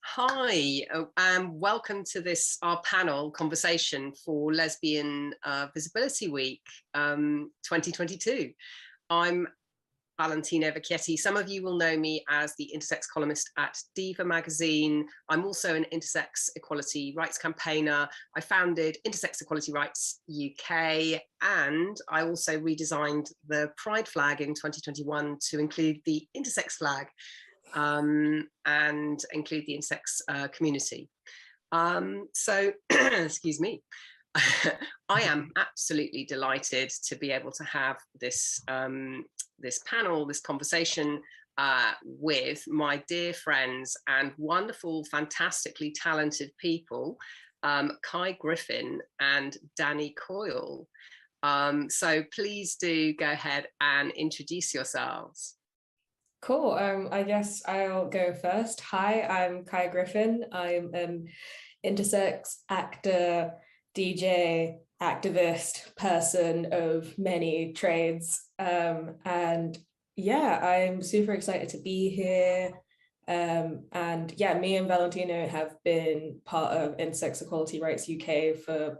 Hi, and welcome to this, our panel conversation for Lesbian Visibility Week 2022. I'm Valentino Vecchietti. Some of you will know me as the Intersex columnist at DIVA magazine. I'm also an intersex equality rights campaigner. I founded Intersex Equality Rights UK, and I also redesigned the Pride flag in 2021 to include the intersex flag and include the intersex community. So, excuse me. I am absolutely delighted to be able to have this this panel, this conversation with my dear friends and wonderful, fantastically talented people, Ki Griffin and Dani Coyle. So please do go ahead and introduce yourselves. Cool. I guess I'll go first. Hi, I'm Ki Griffin. I'm an intersex actor, DJ, activist, person of many trades. And yeah, I'm super excited to be here. And yeah, me and Valentino have been part of Intersex Equality Rights UK for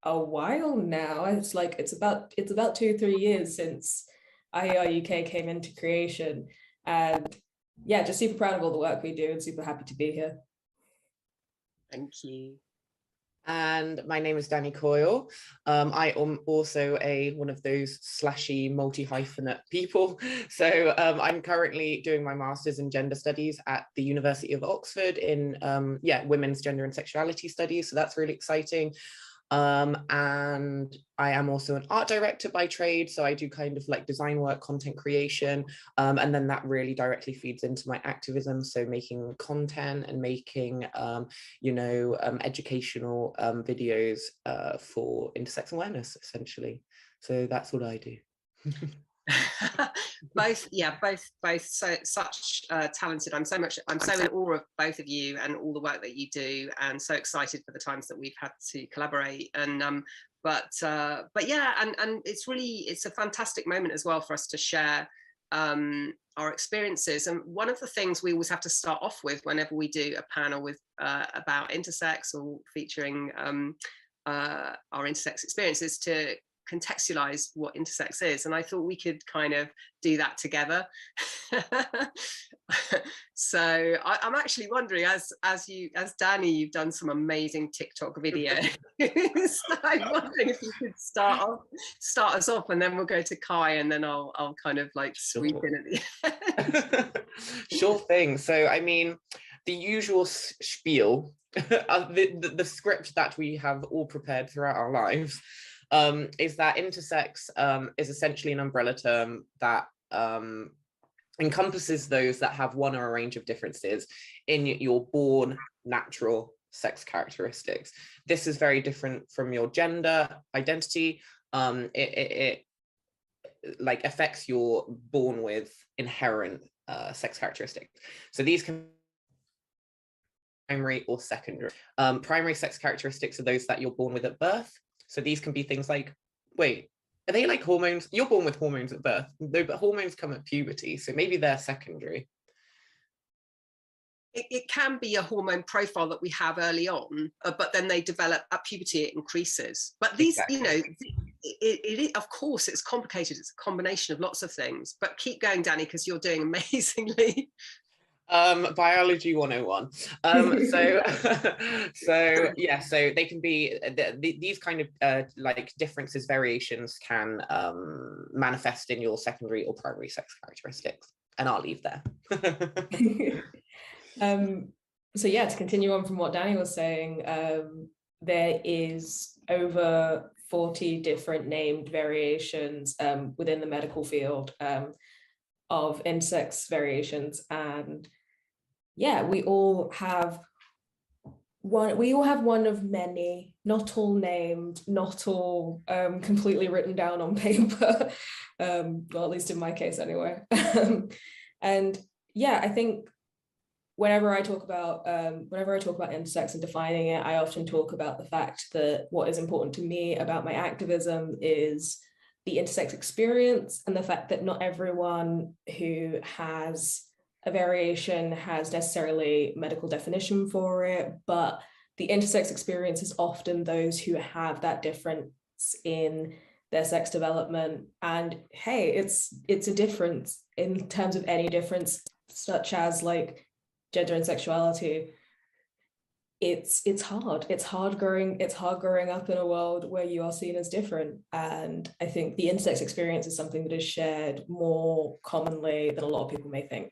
a while now. It's about 2-3 years since IER UK came into creation. And yeah, just super proud of all the work we do and super happy to be here. Thank you. And my name is Dani Coyle. I am also one of those slashy multi-hyphenate people. So I'm currently doing my master's in gender studies at the University of Oxford in women's gender and sexuality studies. So that's really exciting. And I am also an art director by trade, so I do kind of like design work, content creation, and then that really directly feeds into my activism, so making content and making educational videos for intersex awareness, essentially. So that's what I do. both so such talented. I'm so in awe of both of you and all the work that you do, and so excited for the times that we've had to collaborate. And but yeah, and it's a fantastic moment as well for us to share our experiences. And one of the things we always have to start off with whenever we do a panel with about intersex or featuring our intersex experience is to contextualize what intersex is, and I thought we could kind of do that together. So I'm actually wondering, as Dani, you've done some amazing TikTok videos. So I'm wondering if you could start us off, and then we'll go to Ki, and then I'll kind of like sweep in at the end. Sure thing. So I mean, the usual spiel, the script that we have all prepared throughout our lives. Is that intersex is essentially an umbrella term that encompasses those that have one or a range of differences in your born natural sex characteristics. This is very different from your gender identity. It like affects your born with inherent sex characteristics. So these can primary or secondary. Primary sex characteristics are those that you're born with at birth. So these can be things like, wait, are they like hormones? You're born with hormones at birth, no, but hormones come at puberty, so maybe they're secondary. It can be a hormone profile that we have early on, but then they develop at puberty, it increases. But these, exactly. It of course, it's complicated. It's a combination of lots of things, but keep going, Dani, because you're doing amazingly. Biology 101. So yeah, so they can be these kind of like differences, variations can manifest in your secondary or primary sex characteristics, and I'll leave there. So yeah, to continue on from what Dani was saying, there is over 40 different named variations within the medical field of intersex variations, and yeah, we all have one of many, not all named, not all completely written down on paper, well, at least in my case anyway. And yeah, I think whenever I talk about intersex and defining it, I often talk about the fact that what is important to me about my activism is the intersex experience, and the fact that not everyone who has a variation has necessarily medical definition for it, but the intersex experience is often those who have that difference in their sex development. And hey, it's a difference in terms of any difference, such as like gender and sexuality. It's hard growing up in a world where you are seen as different. And I think the intersex experience is something that is shared more commonly than a lot of people may think.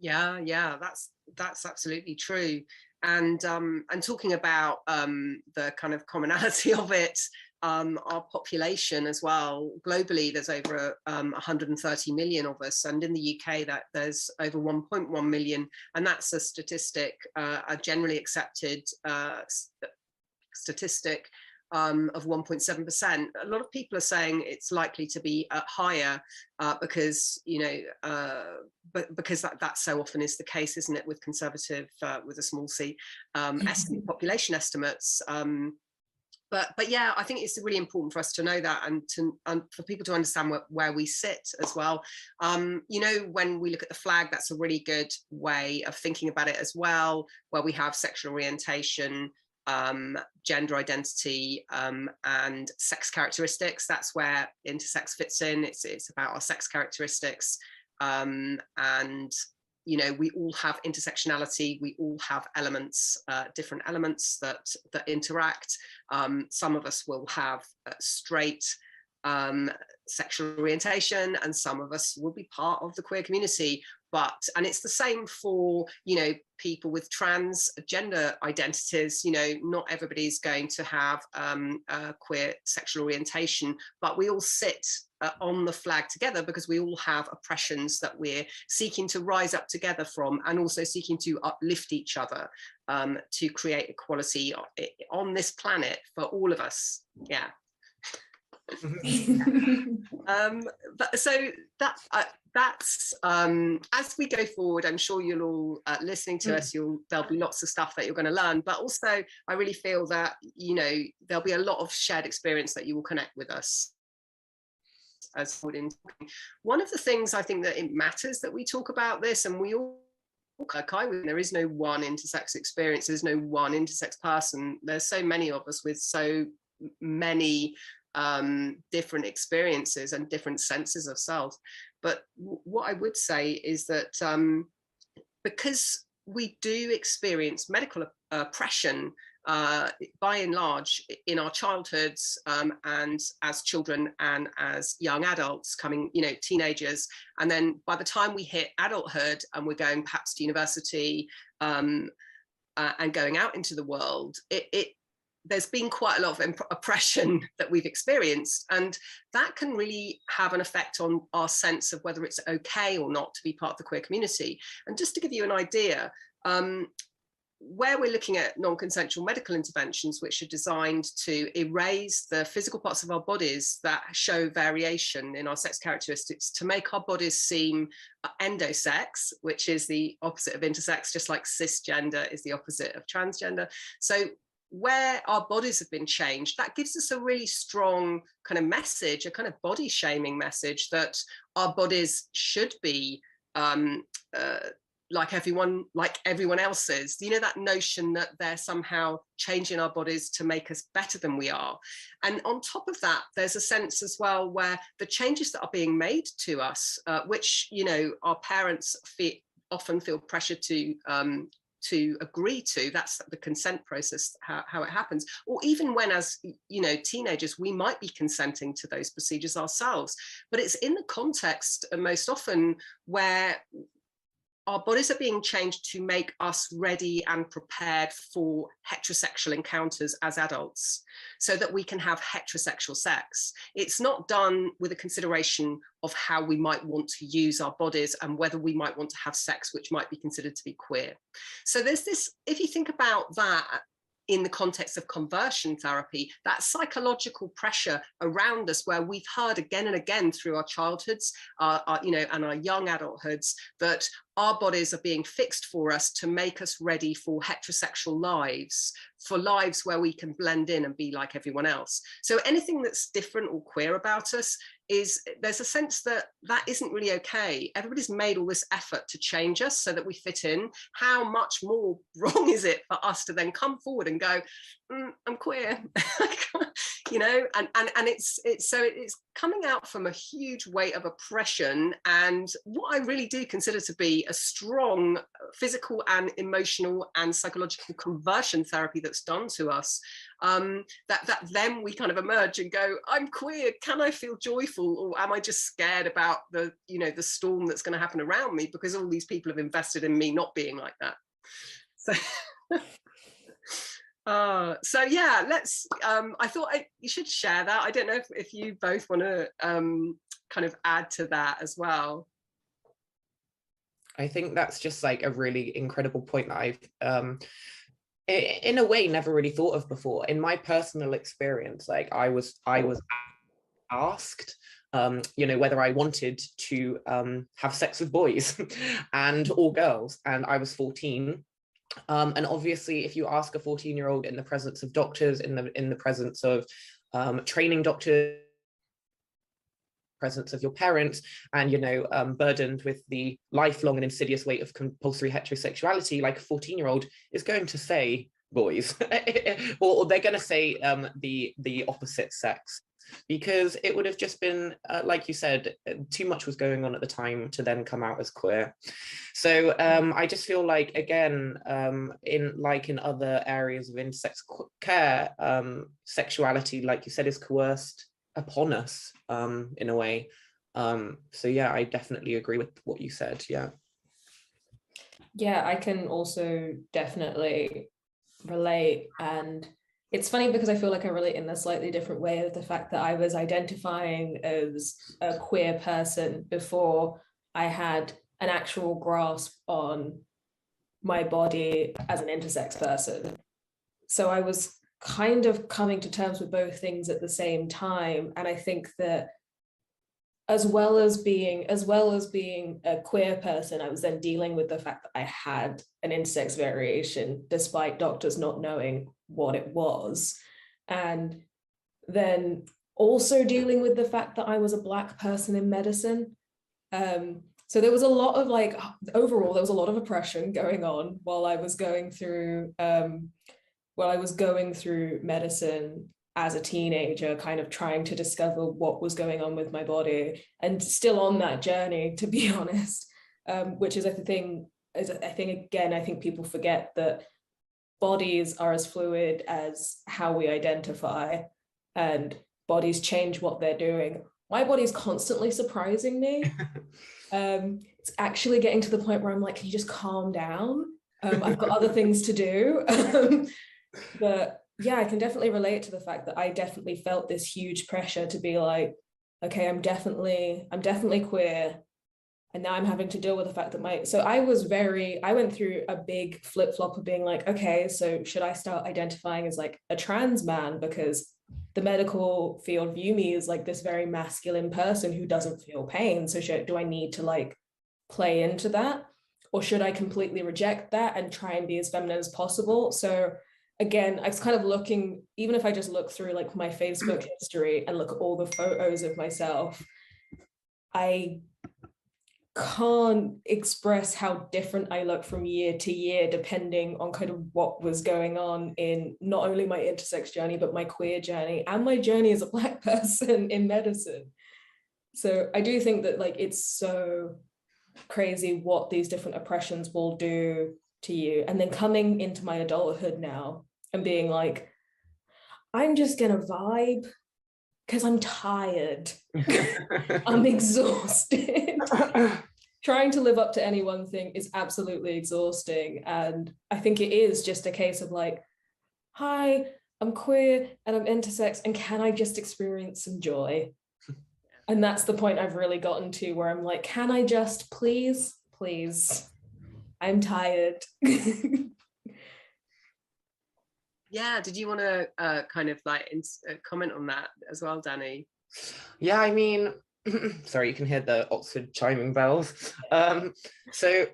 Yeah, that's absolutely true. And talking about the kind of commonality of it, our population as well, globally, there's over 130 million of us, and in the UK that there's over 1.1 million, and that's a statistic, a generally accepted statistic of 1.7%. A lot of people are saying it's likely to be higher because, you know, because that so often is the case, isn't it, with conservative, with a small c, population estimates. But yeah, I think it's really important for us to know that, and for people to understand where we sit as well. You know, when we look at the flag, that's a really good way of thinking about it as well, where we have sexual orientation, gender identity, and sex characteristics. That's where intersex fits in. It's about our sex characteristics, and you know, we all have intersectionality. We all have elements, different elements that interact. Some of us will have straight sexual orientation, and some of us will be part of the queer community. And it's the same for, you know, people with transgender identities. You know, not everybody's going to have a queer sexual orientation, but we all sit on the flag together because we all have oppressions that we're seeking to rise up together from, and also seeking to uplift each other to create equality on this planet for all of us. Yeah. But so that's as we go forward, I'm sure you'll all listening to us, there'll be lots of stuff that you're going to learn, but also I really feel that, you know, there'll be a lot of shared experience that you will connect with us as one of the things I think that it matters that we talk about this, and we all, there is no one intersex experience, there's no one intersex person. There's so many of us with so many different experiences and different senses of self. But what I would say is that because we do experience medical oppression by and large in our childhoods, and as children and as young adults, coming, you know, teenagers, and then by the time we hit adulthood and we're going perhaps to university and going out into the world, there's been quite a lot of oppression that we've experienced, and that can really have an effect on our sense of whether it's okay or not to be part of the queer community. And just to give you an idea, where we're looking at non-consensual medical interventions, which are designed to erase the physical parts of our bodies that show variation in our sex characteristics, to make our bodies seem endosex, which is the opposite of intersex, just like cisgender is the opposite of transgender. So where our bodies have been changed, that gives us a really strong kind of message, a kind of body shaming message, that our bodies should be like everyone else's. You know, that notion that they're somehow changing our bodies to make us better than we are. And on top of that, there's a sense as well where the changes that are being made to us, which, you know, our parents often feel pressure to agree to, that's the consent process, how it happens, or even when, as you know, teenagers, we might be consenting to those procedures ourselves, but it's in the context most often where our bodies are being changed to make us ready and prepared for heterosexual encounters as adults, so that we can have heterosexual sex. It's not done with a consideration of how we might want to use our bodies and whether we might want to have sex, which might be considered to be queer. So there's this, if you think about that in the context of conversion therapy, that psychological pressure around us, where we've heard again and again through our childhoods, you know, and our young adulthoods, that our bodies are being fixed for us to make us ready for heterosexual lives, for lives where we can blend in and be like everyone else. So anything that's different or queer about us there's a sense that that isn't really okay. Everybody's made all this effort to change us so that we fit in. How much more wrong is it for us to then come forward and go, I'm queer, you know? And it's coming out from a huge weight of oppression, and what I really do consider to be a strong physical and emotional and psychological conversion therapy that's done to us. That then we kind of emerge and go, I'm queer, can I feel joyful, or am I just scared about the storm that's going to happen around me because all these people have invested in me not being like that? So yeah, let's I thought you should share that. I don't know if you both want to kind of add to that as well. I think that's just like a really incredible point that I've in a way never really thought of before. In my personal experience, like I was asked whether I wanted to have sex with boys and or girls, and I was 14. And obviously if you ask a 14-year-old in the presence of doctors, in the presence of training doctors, presence of your parents, and burdened with the lifelong and insidious weight of compulsory heterosexuality, like a 14-year-old is going to say boys or they're going to say the opposite sex, because it would have just been like you said, too much was going on at the time to then come out as queer. So I just feel like, again, in other areas of intersex care, sexuality, like you said, is coerced upon us in a way. So yeah, I definitely agree with what you said. Yeah, I can also definitely relate, and it's funny because I feel like I relate in a slightly different way of the fact that I was identifying as a queer person before I had an actual grasp on my body as an intersex person. So I was kind of coming to terms with both things at the same time. And I think that as well as being a queer person, I was then dealing with the fact that I had an intersex variation, despite doctors not knowing what it was. And then also dealing with the fact that I was a Black person in medicine. So there was a lot of overall, there was a lot of oppression going on while I was going through medicine as a teenager, kind of trying to discover what was going on with my body, and still on that journey, to be honest, which is I think people forget that bodies are as fluid as how we identify, and bodies change what they're doing. My body's constantly surprising me. It's actually getting to the point where I'm like, can you just calm down? I've got other things to do. But yeah, I can definitely relate to the fact that I definitely felt this huge pressure to be like, okay, I'm definitely queer. And now I'm having to deal with the fact that I went through a big flip-flop of being like, okay, so should I start identifying as like a trans man, because the medical field view me as like this very masculine person who doesn't feel pain. So do I need to like play into that, or should I completely reject that and try and be as feminine as possible? So again, I was kind of looking, even if I just look through like my Facebook history and look at all the photos of myself, I can't express how different I look from year to year, depending on kind of what was going on in not only my intersex journey, but my queer journey and my journey as a Black person in medicine. So I do think that like it's so crazy what these different oppressions will do to you. And then coming into my adulthood now and being like, I'm just gonna vibe because I'm tired. I'm exhausted. Trying to live up to any one thing is absolutely exhausting. And I think it is just a case of like, hi, I'm queer and I'm intersex, and can I just experience some joy? And that's the point I've really gotten to, where I'm like, can I just please, I'm tired. Yeah, did you want to kind of like comment on that as well, Dani? Yeah, I mean, sorry, you can hear the Oxford chiming bells. So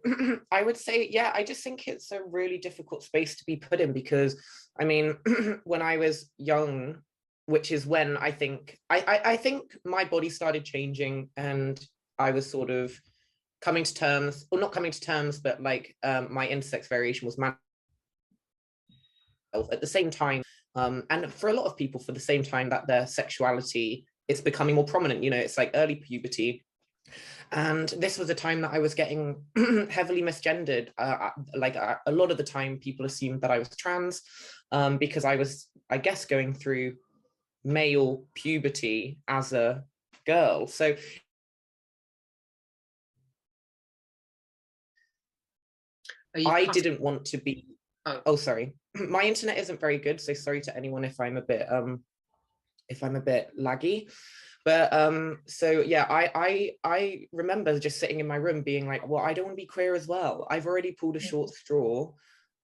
I would say, yeah, I just think it's a really difficult space to be put in, because I mean, when I was young, which is when I think my body started changing, and I was sort of coming to terms, or not coming to terms, but like my intersex variation was at the same time, and for a lot of people, for the same time that their sexuality is becoming more prominent. You know, it's like early puberty. And this was a time that I was getting heavily misgendered. A lot of the time, people assumed that I was trans, because I was, I guess, going through male puberty as a girl. So I didn't want to be, oh, sorry. My internet isn't very good, so sorry to anyone if I'm a bit laggy. But so yeah, I remember just sitting in my room being like, well, I don't want to be queer as well. I've already pulled a short straw.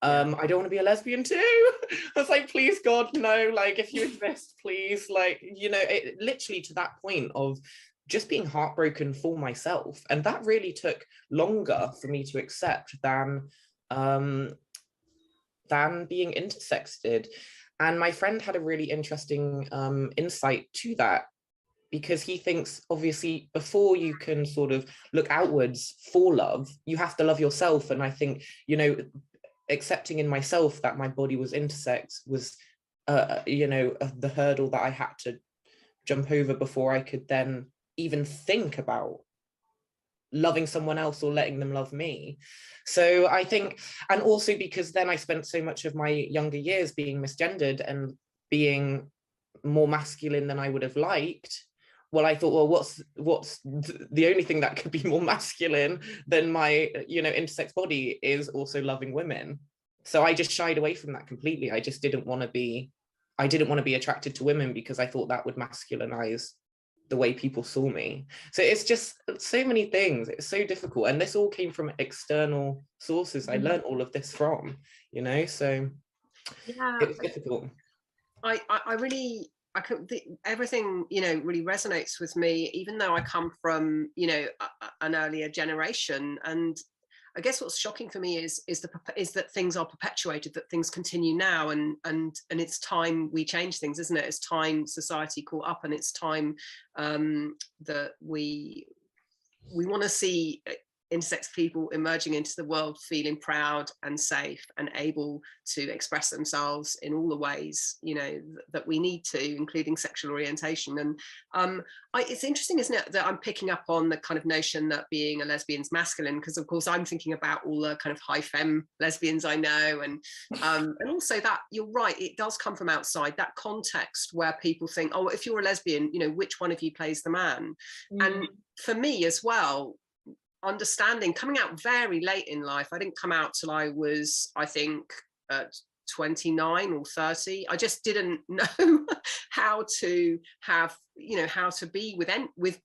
I don't want to be a lesbian too. I was like, please God, no, like if you exist, please, like, you know, it literally to that point of just being heartbroken for myself. And that really took longer for me to accept than being intersex did. And my friend had a really interesting insight to that, because he thinks, obviously, before you can sort of look outwards for love, you have to love yourself. And I think, you know, accepting in myself that my body was intersex was, you know, the hurdle that I had to jump over before I could then even think about loving someone else or letting them love me. So I think, and also because then I spent so much of my younger years being misgendered and being more masculine than I would have liked. Well, I thought, well, what's the only thing that could be more masculine than my, you know, intersex body is also loving women. So I just shied away from that completely. I just didn't want to be attracted to women, because I thought that would masculinize the way people saw me. So it's just so many things. It's so difficult. And this all came from external sources. I learned all of this from, you know, so yeah, it was difficult. Everything, you know, really resonates with me, even though I come from, you know, an earlier generation. And I guess what's shocking for me is that things are perpetuated, that things continue now, and it's time we change things, isn't it? It's time society caught up, and it's time that we want to see intersex people emerging into the world feeling proud and safe and able to express themselves in all the ways, you know, that we need to, including sexual orientation. And it's interesting, isn't it, that I'm picking up on the kind of notion that being a lesbian's masculine, because of course I'm thinking about all the kind of high femme lesbians I know, and also that you're right, it does come from outside that context where people think, oh, if you're a lesbian, you know, which one of you plays the man? And for me as well, understanding, coming out very late in life, I didn't come out till I was, I think, 29 or 30. I just didn't know how to have, you know, how to be with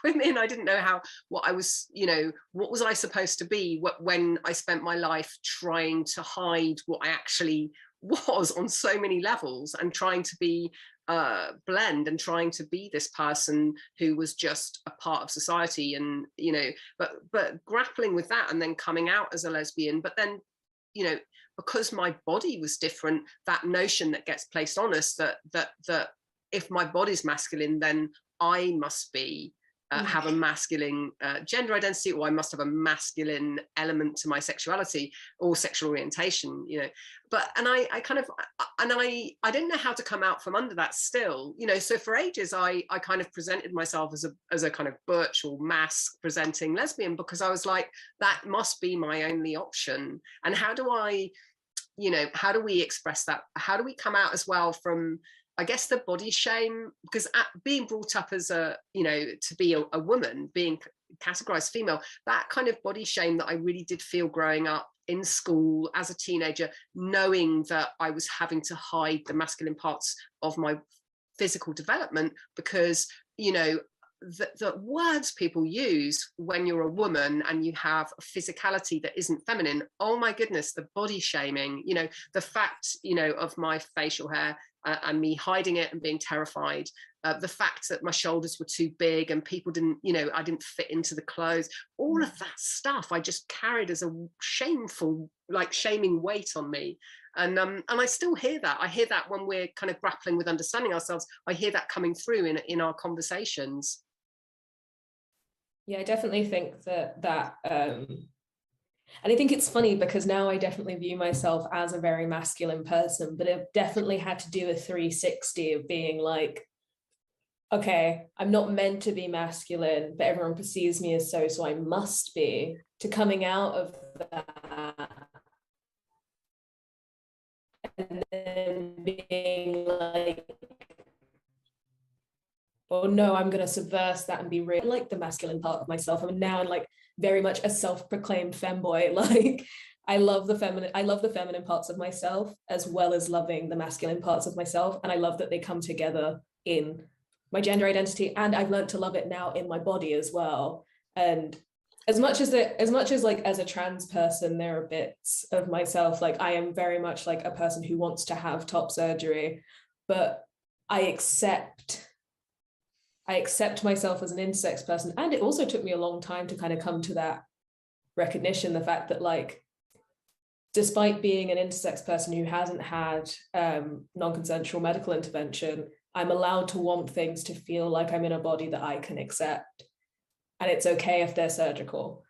women. I didn't know what I was, you know, what was I supposed to be when I spent my life trying to hide what I actually was on so many levels, and trying to be blend and trying to be this person who was just a part of society, and, you know, but grappling with that, and then coming out as a lesbian. But then, you know, because my body was different, that notion that gets placed on us that if my body's masculine, then I must be have a masculine gender identity, or I must have a masculine element to my sexuality or sexual orientation, you know. But I didn't know how to come out from under that still, you know. So for ages I kind of presented myself as a kind of butch or mask presenting lesbian, because I was like, that must be my only option. And how do we express that? How do we come out as well from, I guess, the body shame? Because being brought up as a, you know, to be a woman, being categorized female, that kind of body shame that I really did feel growing up in school as a teenager, knowing that I was having to hide the masculine parts of my physical development, because, you know, the words people use when you're a woman and you have a physicality that isn't feminine, oh my goodness, the body shaming, you know, the fact, you know, of my facial hair and me hiding it and being terrified the fact that my shoulders were too big and people didn't, I didn't fit into the clothes, all of that stuff I just carried as a shameful, like shaming weight on me. And I still hear that. I hear that when we're kind of grappling with understanding ourselves. I hear that coming through in our conversations. Yeah, I definitely think that and I think it's funny because now I definitely view myself as a very masculine person, but I've definitely had to do a 360 of being like, okay, I'm not meant to be masculine, but everyone perceives me as so I must be, to coming out of that and then being like, oh no, I'm going to subvert that and be real, like the masculine part of myself. I'm now like very much a self-proclaimed femboy. Like I love the feminine parts of myself as well as loving the masculine parts of myself. And I love that they come together in my gender identity. And I've learned to love it now in my body as well. And as much as like as a trans person, there are bits of myself, like I am very much like a person who wants to have top surgery, but I accept myself as an intersex person. And it also took me a long time to kind of come to that recognition, the fact that like, despite being an intersex person who hasn't had non-consensual medical intervention, I'm allowed to want things to feel like I'm in a body that I can accept. And it's okay if they're surgical.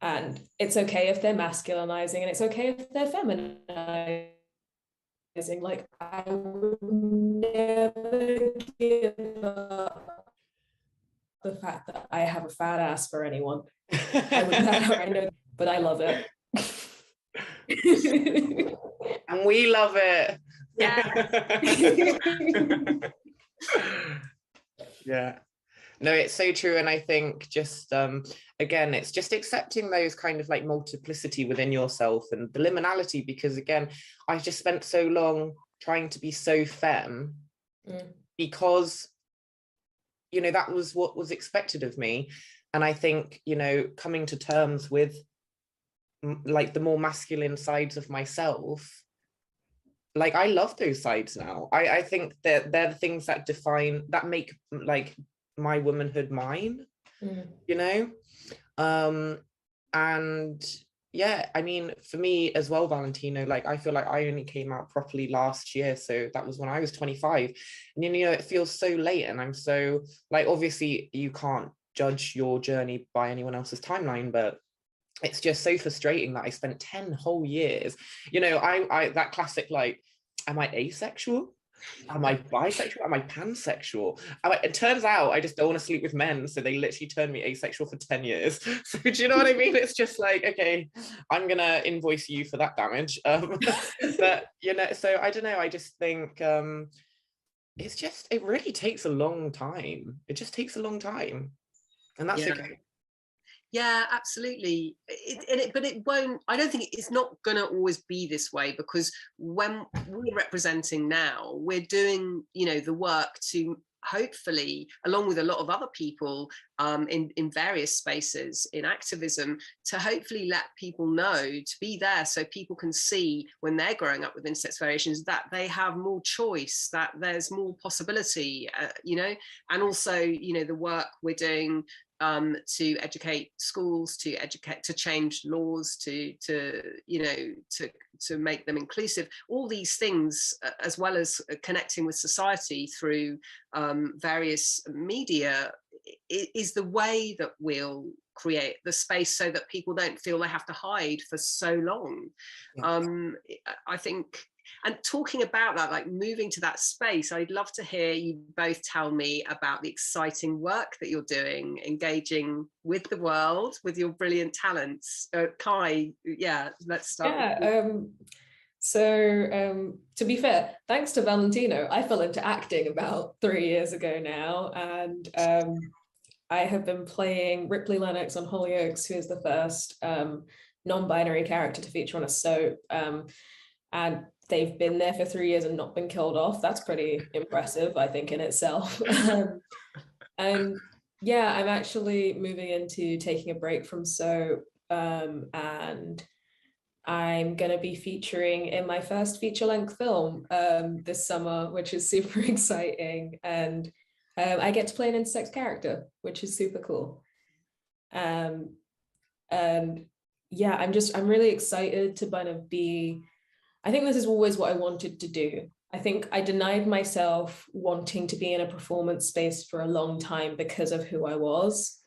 And it's okay if they're masculinizing, and it's okay if they're feminizing. Like I would never give up the fact that I have a fat ass for anyone. I know, but I love it. And we love it. Yeah. Yeah. No, it's so true. And I think just again, it's just accepting those kind of like multiplicity within yourself and the liminality, because again, I just spent so long trying to be so femme because that was what was expected of me. And I think coming to terms with like the more masculine sides of myself, like I love those sides now. I think that they're the things that make like my womanhood mine. And yeah, I mean, for me as well, Valentino, like I feel like I only came out properly last year, so that was when I was 25, and it feels so late. And I'm so like, obviously you can't judge your journey by anyone else's timeline, but it's just so frustrating that I spent 10 whole years, I that classic, like, am I asexual? Am I bisexual? Am I pansexual? It turns out I just don't want to sleep with men, so they literally turned me asexual for 10 years. So do you know what I mean? It's just like, okay, I'm gonna invoice you for that damage. But so I don't know, I just think it really takes a long time. It just takes a long time, and that's okay. Yeah, absolutely. But it won't, I don't think it's not going to always be this way, because when we're representing now, we're doing, the work to hopefully, along with a lot of other people in various spaces in activism, to hopefully let people know, to be there so people can see when they're growing up with intersex variations that they have more choice, that there's more possibility, and also, the work we're doing to educate schools, to change laws, to make them inclusive. All these things, as well as connecting with society through various media, is the way that we'll create the space so that people don't feel they have to hide for so long. Yeah. I think. And talking about that, like moving to that space, I'd love to hear you both tell me about the exciting work that you're doing, engaging with the world, with your brilliant talents. Kai, yeah, let's start. Yeah, so to be fair, thanks to Valentino, I fell into acting about 3 years ago now, and I have been playing Ripley Lennox on Hollyoaks, who is the first non-binary character to feature on a soap, and they've been there for 3 years and not been killed off. That's pretty impressive, I think, in itself. And yeah, I'm actually moving into taking a break from soap, and I'm going to be featuring in my first feature-length film this summer, which is super exciting. And I get to play an intersex character, which is super cool. And yeah, I'm really excited to kind of be, I think this is always what I wanted to do. I think I denied myself wanting to be in a performance space for a long time because of who I was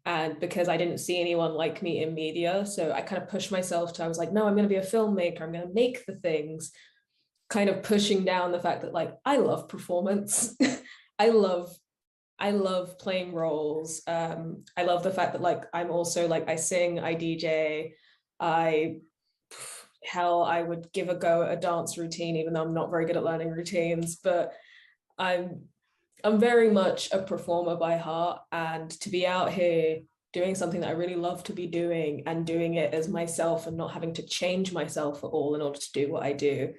and because I didn't see anyone like me in media. So I kind of pushed myself to, I was like, no, I'm going to be a filmmaker. I'm going to make the things, kind of pushing down the fact that like, I love performance. I love playing roles. I love the fact that like, I'm also like, I sing, I DJ, I would give a go at a dance routine, even though I'm not very good at learning routines, but I'm very much a performer by heart, and to be out here doing something that I really love to be doing and doing it as myself and not having to change myself at all in order to do what I do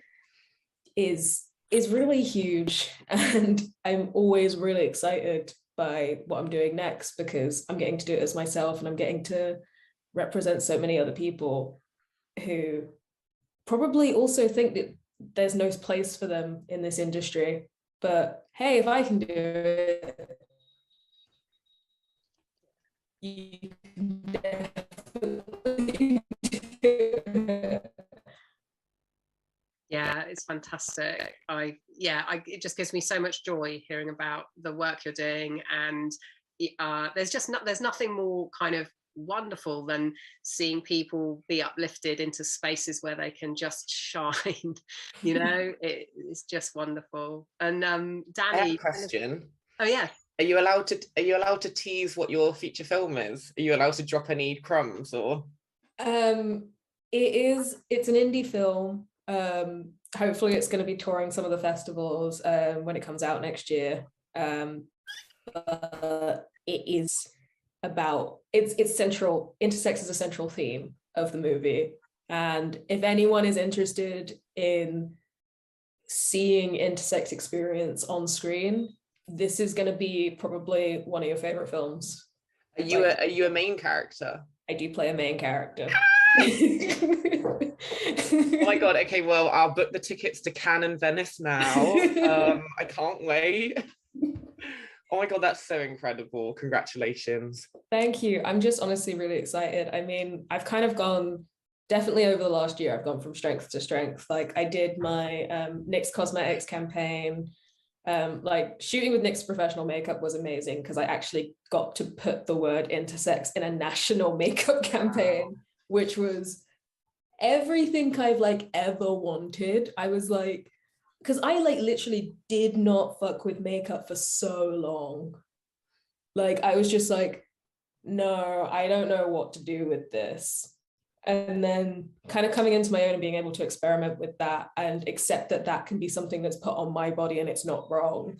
is really huge. And I'm always really excited by what I'm doing next because I'm getting to do it as myself and I'm getting to represent so many other people who probably also think that there's no place for them in this industry. But hey, if I can do it, you can definitely do it. Yeah, it's fantastic. It just gives me so much joy hearing about the work you're doing, and there's nothing more kind of wonderful than seeing people be uplifted into spaces where they can just shine. It's just wonderful. And Dani, I have a question. Oh yeah. Are you allowed to tease what your feature film is? Are you allowed to drop any crumbs or? It's an indie film. Hopefully it's going to be touring some of the festivals when it comes out next year. But it is about it's central. Intersex is a central theme of the movie, and if anyone is interested in seeing Intersex Experience on screen, this is going to be probably one of your favorite films. Are you a main character? I do play a main character. Oh my god, okay, well, I'll book the tickets to Cannes and Venice now. I can't wait. Oh my god, that's so incredible. Congratulations. Thank you. I'm just honestly really excited. I mean, I've kind of gone, definitely over the last year, I've gone from strength to strength. Like I did my NYX Cosmetics campaign. Like shooting with NYX professional makeup was amazing because I actually got to put the word intersex in a national makeup campaign, which was everything I've like ever wanted. I was like, because I like literally did not fuck with makeup for so long. Like I was just like, no, I don't know what to do with this. And then kind of coming into my own and being able to experiment with that and accept that that can be something that's put on my body and it's not wrong.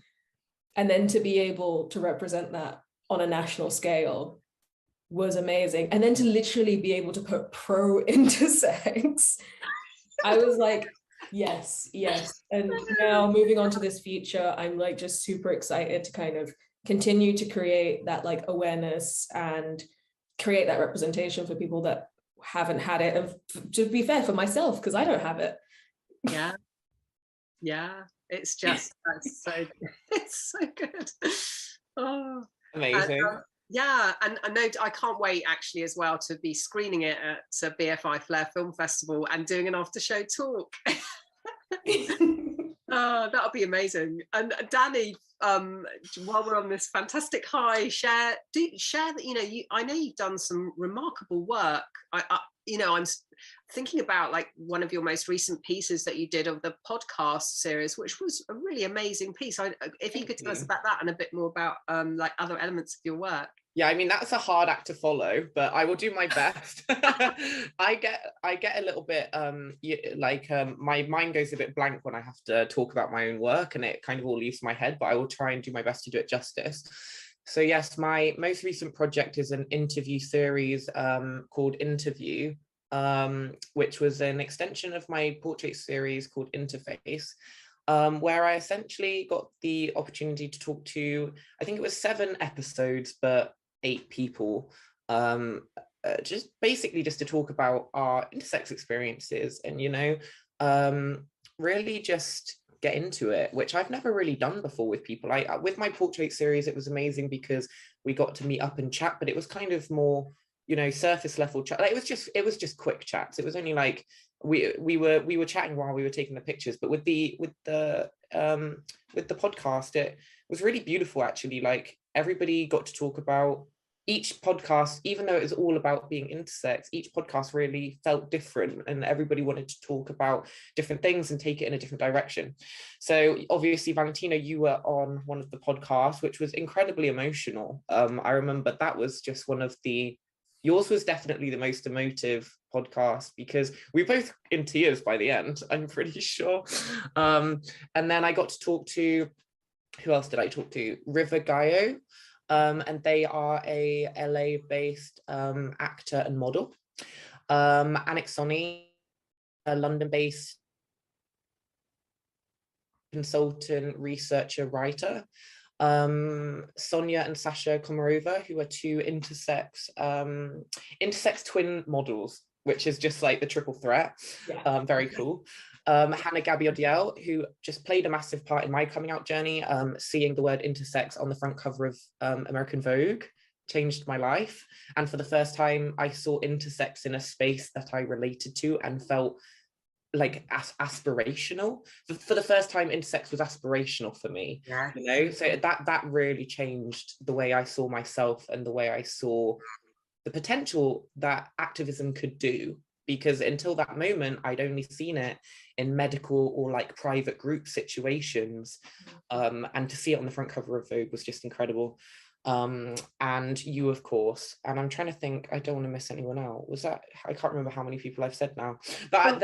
And then to be able to represent that on a national scale was amazing. And then to literally be able to put pro intersex, I was like, yes. And now moving on to this feature, I'm like just super excited to kind of continue to create that like awareness and create that representation for people that haven't had it, and to be fair, for myself, because I don't have it. Yeah, it's just it's so good. Oh, amazing. And I know I can't wait actually as well to be screening it at BFI Flair Film Festival and doing an after show talk. Oh, that'll be amazing. And Dani, while we're on this fantastic high, share that I know you've done some remarkable work. I'm thinking about like one of your most recent pieces that you did of the podcast series, which was a really amazing piece. If you could tell us about that and a bit more about like other elements of your work. Yeah, I mean, that's a hard act to follow, but I will do my best. I get a little bit my mind goes a bit blank when I have to talk about my own work, and it kind of all leaves my head, but I will try and do my best to do it justice. So yes, my most recent project is an interview series called Interview, which was an extension of my portrait series called Interface, where I essentially got the opportunity to talk to, I think it was 7 episodes, but 8 people, just to talk about our intersex experiences and, really just get into it, which I've never really done before with people. With my portrait series, it was amazing because we got to meet up and chat, but it was kind of more, you know, surface level chat. Like, it was just quick chats. It was only like we were chatting while we were taking the pictures. But with the podcast, it was really beautiful actually. Like, everybody got to talk about each podcast, even though it was all about being intersex, each podcast really felt different, and everybody wanted to talk about different things and take it in a different direction. So obviously, Valentino, you were on one of the podcasts, which was incredibly emotional. I remember that was just one of yours was definitely the most emotive podcast, because we were both in tears by the end, I'm pretty sure. And then I got to talk to, who else did I talk to? River Gaio. And they are a LA-based actor and model. Anik Soni, a London-based consultant, researcher, writer. Sonia and Sasha Komarova, who are two intersex twin models, which is just like the triple threat. Yeah. Very cool. Hannah Gabiodiel, who just played a massive part in my coming out journey. Seeing the word intersex on the front cover of American Vogue changed my life. And for the first time, I saw intersex in a space that I related to and felt like aspirational. For the first time, intersex was aspirational for me. Yeah. You know, so that really changed the way I saw myself and the way I saw the potential that activism could do. Because until that moment, I'd only seen it in medical or like private group situations. And to see it on the front cover of Vogue was just incredible. And you, of course, and I'm trying to think, I don't want to miss anyone out. Was that, I can't remember how many people I've said now. But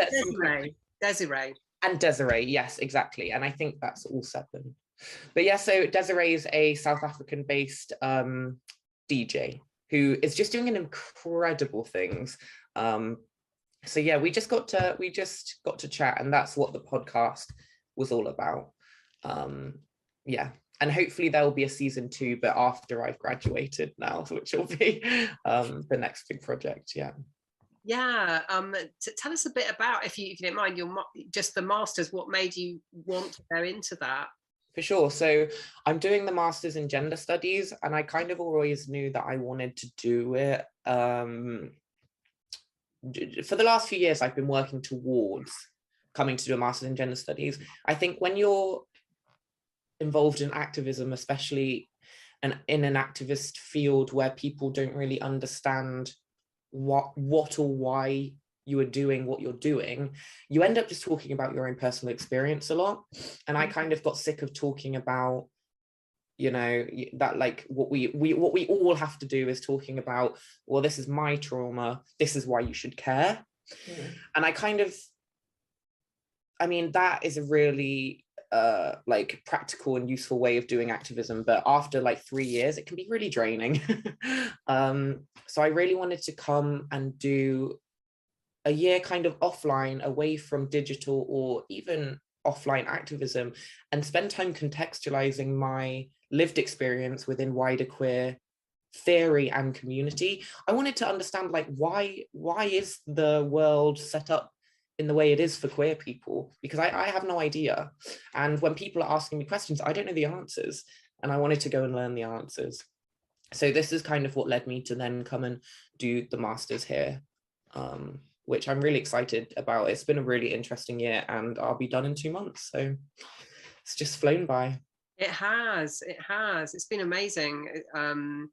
Desiree. And Desiree, yes, exactly. And I think that's all 7. But yeah, so Desiree is a South African-based DJ who is just doing an incredible things. So yeah, we just got to chat, and that's what the podcast was all about. Yeah, and hopefully there will be a season 2, but after I've graduated now, which will be the next big project. Yeah. Tell us a bit about, if you don't mind, just the masters. What made you want to go into that? For sure. So I'm doing the Masters in Gender Studies, and I kind of always knew that I wanted to do it. For the last few years, I've been working towards coming to do a Masters in Gender Studies. I think when you're involved in activism, especially in an activist field where people don't really understand what or why you are doing what you're doing, you end up just talking about your own personal experience a lot. And I kind of got sick of talking about, you know, that like what we all have to do is talking about, well, this is my trauma, this is why you should care. And I mean, that is a really like practical and useful way of doing activism, but after like 3 years it can be really draining. So I really wanted to come and do a year kind of offline, away from digital or even offline activism, and spend time contextualizing my lived experience within wider queer theory and community. I wanted to understand, like, why is the world set up in the way it is for queer people? Because I have no idea. And when people are asking me questions, I don't know the answers, and I wanted to go and learn the answers. So this is kind of what led me to then come and do the Masters here, which I'm really excited about. It's been a really interesting year, and I'll be done in 2 months. So it's just flown by. It has. It's been amazing. I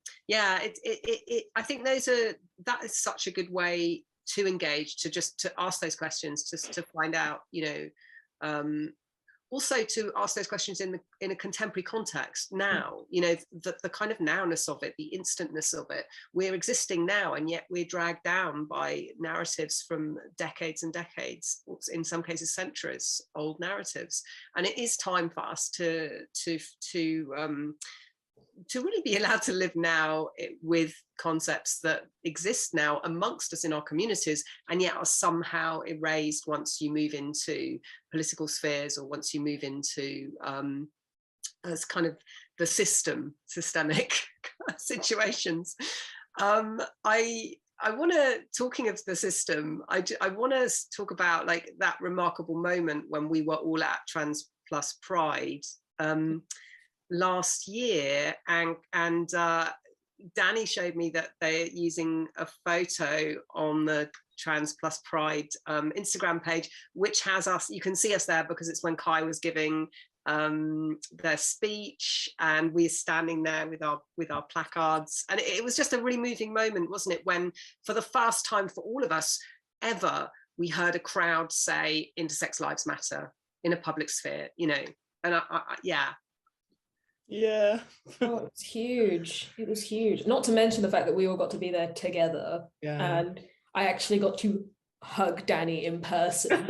think that is such a good way to engage, to ask those questions, to find out, you know, also to ask those questions in a contemporary context now, you know, the kind of nowness of it, the instantness of it. We're existing now, and yet we're dragged down by narratives from decades and decades, in some cases centuries old narratives. And it is time for us to really be allowed to live now with concepts that exist now amongst us in our communities, and yet are somehow erased once you move into political spheres, or once you move into as kind of the systemic situations. I want to, talking of the system, I want to talk about like that remarkable moment when we were all at Trans plus Pride last year, and Dani showed me that they're using a photo on the Trans Plus Pride Instagram page, which has us, you can see us there because it's when Kai was giving their speech, and we're standing there with our placards, and it was just a really moving moment, wasn't it, when for the first time for all of us ever we heard a crowd say intersex lives matter in a public sphere, you know. And yeah. Oh, it was huge. It was huge. Not to mention the fact that we all got to be there together. Yeah. And I actually got to hug Dani in person.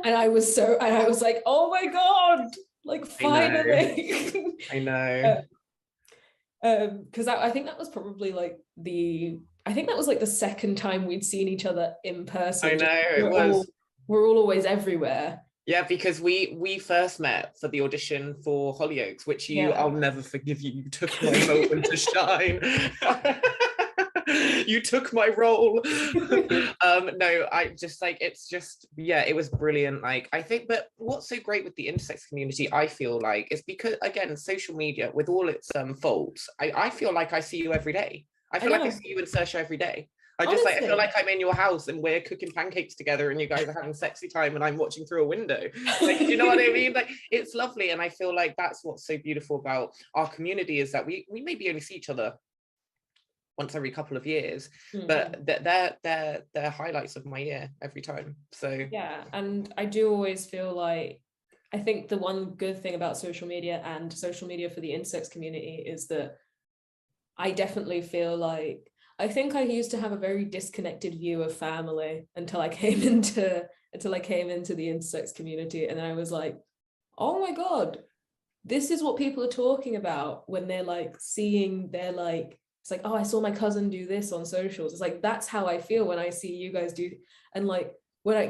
and I was like, oh my God, like finally. I know. Because I think that was probably like the second time we'd seen each other in person. I know, we're all always everywhere. Yeah, because we first met for the audition for Hollyoaks, which I'll never forgive you. You took my moment to shine. You took my role. No, I just like, it's just, yeah, it was brilliant. Like, I think, but what's so great with the intersex community, I feel like, is because, again, social media, with all its faults, I feel like I see you every day. I feel like I see you in Saoirse every day. I feel like I'm in your house and we're cooking pancakes together and you guys are having sexy time and I'm watching through a window. Like, do you know what I mean? Like, it's lovely. And I feel like that's what's so beautiful about our community, is that we maybe only see each other once every couple of years, but they're highlights of my year every time. So yeah, and I do always feel like, I think the one good thing about social media and social media for the intersex community is that I definitely feel like, I think I used to have a very disconnected view of family until I came into the intersex community, and then I was like, oh my God, this is what people are talking about when they're like seeing their like, it's like, oh, I saw my cousin do this on socials. It's like, that's how I feel when I see you guys do. And like, when I